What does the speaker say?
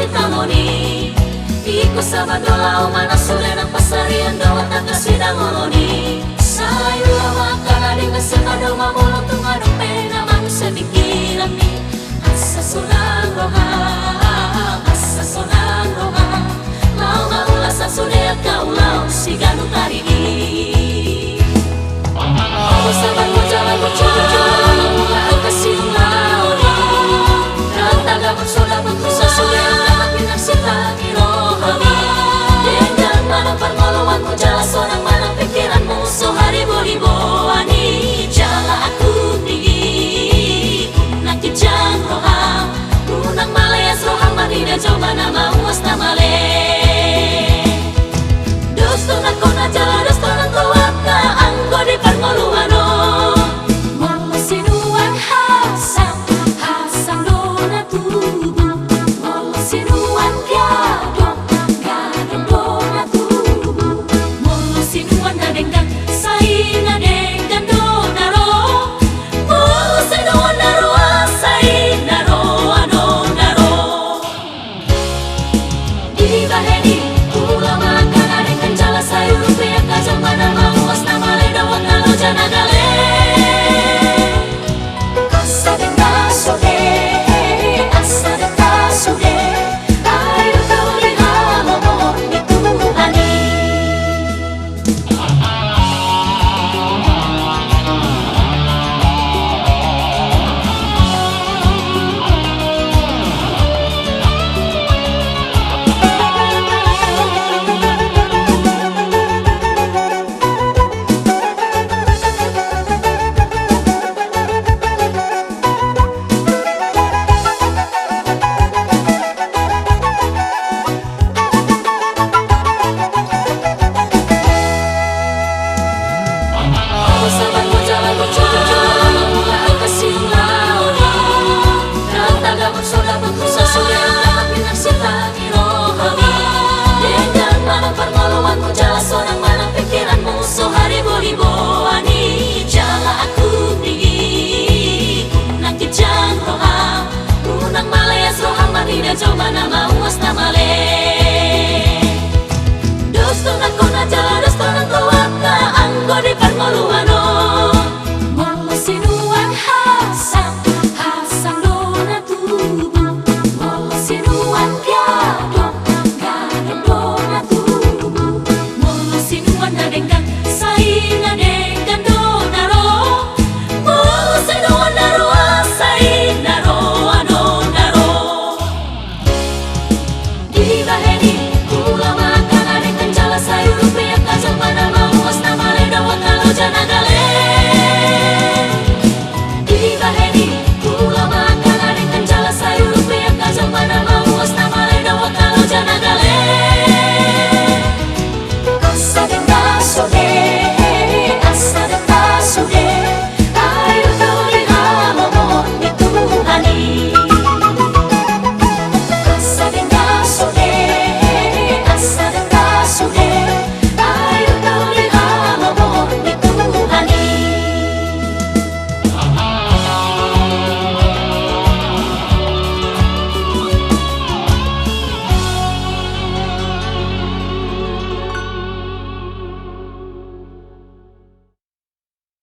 sitamoni iko sabadola umana sule ng pasarian daw at nagkasidang uloni sayo makana di ngasabado mamulong tunganong pena mang sa bikiran ni asa sunang roha mau maulas sa sule at kaulaw sigano tarini sabat mo jalan mo jalan kasih laoni rataga mo sola mo sa sule at pinagsita irohami dengan manang permoluan mo jala sonang manang pikiran mo so haribo-ribo ani jala aku tinggi nakijang roham unang malayas roham manida coba nama uas na male dosto na kona jala dosto na kuat ka anggo di permoluan coba nama